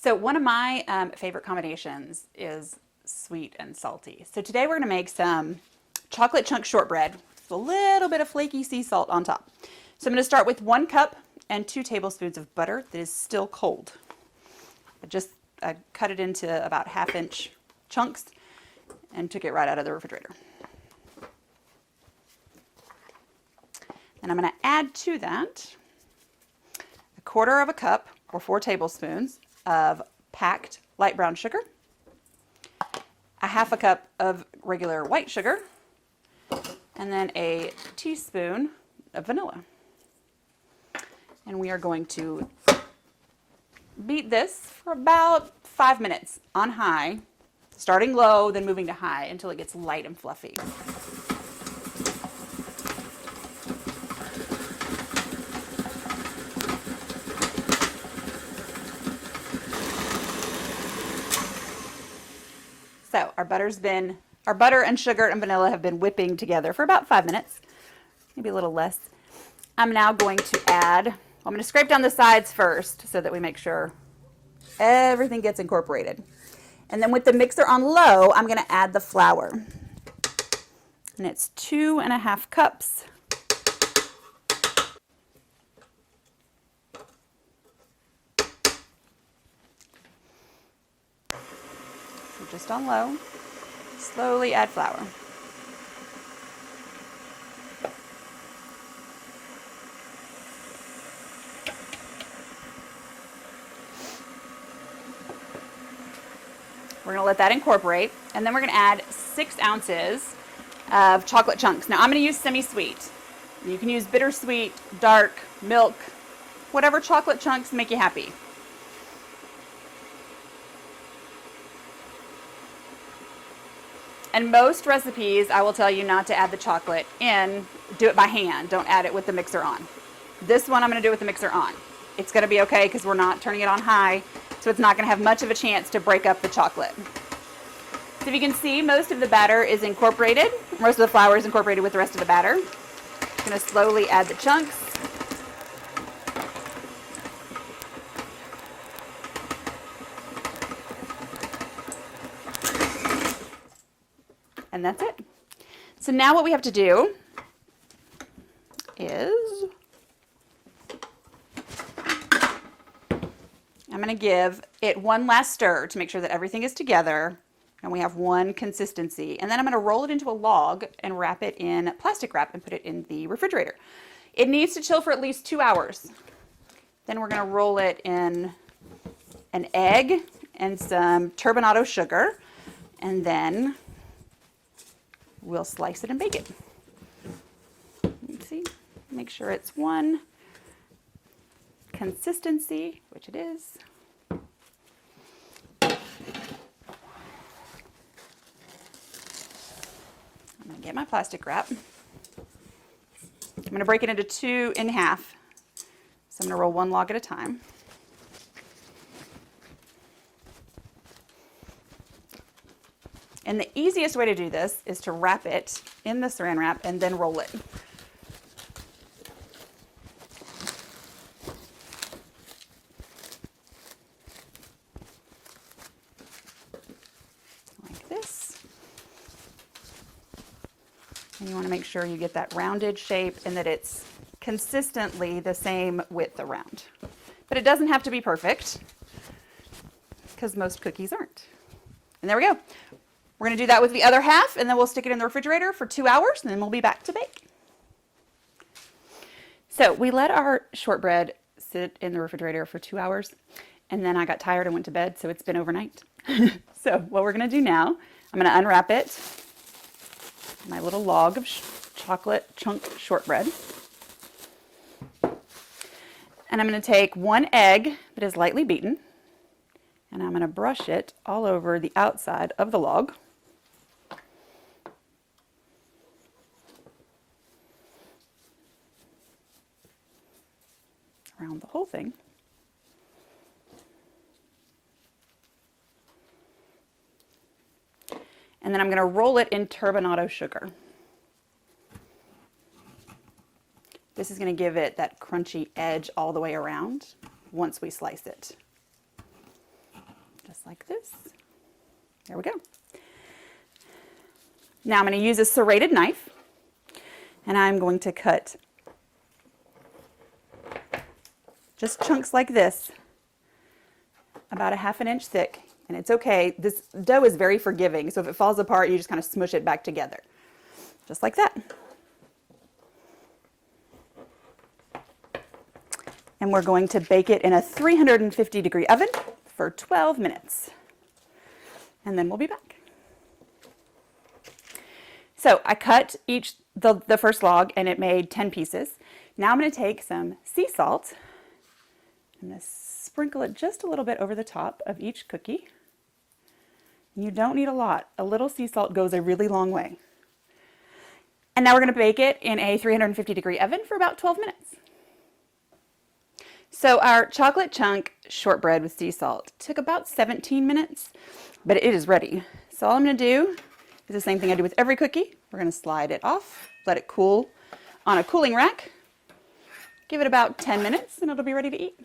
So one of my favorite combinations is sweet and salty. So today we're going to make some chocolate chunk shortbread with a little bit of flaky sea salt on top. So I'm going to start with 1 cup and 2 tablespoons of butter that is still cold. I cut it into about 1/2 inch chunks and took it right out of the refrigerator. And I'm going to add to that 1/4 cup or 4 tablespoons of packed light brown sugar, 1/2 cup of regular white sugar, and then a teaspoon of vanilla. And we are going to beat this for about 5 minutes on high, starting low, then moving to high until it gets light and fluffy. So our butter and sugar and vanilla have been whipping together for about 5 minutes, maybe a little less. I'm now going to I'm going to scrape down the sides first so that we make sure everything gets incorporated. And then with the mixer on low, I'm going to add the flour. And it's 2.5 cups. So just on low, slowly add flour. We're going to let that incorporate, and then we're going to add 6 ounces of chocolate chunks. Now I'm going to use semi-sweet. You can use bittersweet, dark, milk, whatever chocolate chunks make you happy. And most recipes, I will tell you not to add the chocolate in, do it by hand. Don't add it with the mixer on. This one I'm going to do with the mixer on. It's going to be okay because we're not turning it on high, so it's not going to have much of a chance to break up the chocolate. So if you can see, most of the batter is incorporated. Most of the flour is incorporated with the rest of the batter. I'm going to slowly add the chunks. And that's it. So now what we have to do is I'm going to give it one last stir to make sure that everything is together and we have one consistency. And then I'm going to roll it into a log and wrap it in plastic wrap and put it in the refrigerator. It needs to chill for at least 2 hours. Then we're going to roll it in an egg and some turbinado sugar, and then we'll slice it and bake it. Let's see, make sure it's one consistency, which it is. I'm going to get my plastic wrap. I'm going to break it into 2 in half. So I'm going to roll 1 log at a time. And the easiest way to do this is to wrap it in the saran wrap and then roll it. Like this. And you want to make sure you get that rounded shape and that it's consistently the same width around. But it doesn't have to be perfect because most cookies aren't. And there we go. We're going to do that with the other half, and then we'll stick it in the refrigerator for 2 hours, and then we'll be back to bake. So we let our shortbread sit in the refrigerator for 2 hours, and then I got tired and went to bed, so it's been overnight. So what we're going to do now, I'm going to unwrap it, my little log of chocolate chunk shortbread. And I'm going to take 1 egg that is lightly beaten, and I'm going to brush it all over the outside of the log. Around the whole thing. And then I'm going to roll it in turbinado sugar. This is going to give it that crunchy edge all the way around once we slice it. like this. There we go. Now I'm going to use a serrated knife, and I'm going to cut just chunks like this, about a ½ inch thick. And it's okay, this dough is very forgiving, so if it falls apart, you just kind of smush it back together, just like that. And we're going to bake it in a 350-degree oven for 12 minutes. And then we'll be back. So I cut the first log, and it made 10 pieces. Now I'm going to take some sea salt. I'm going to sprinkle it just a little bit over the top of each cookie. You don't need a lot. A little sea salt goes a really long way. And now we're going to bake it in a 350-degree oven for about 12 minutes. So our chocolate chunk shortbread with sea salt took about 17 minutes, but it is ready. So all I'm going to do is the same thing I do with every cookie. We're going to slide it off, let it cool on a cooling rack. Give it about 10 minutes and it'll be ready to eat.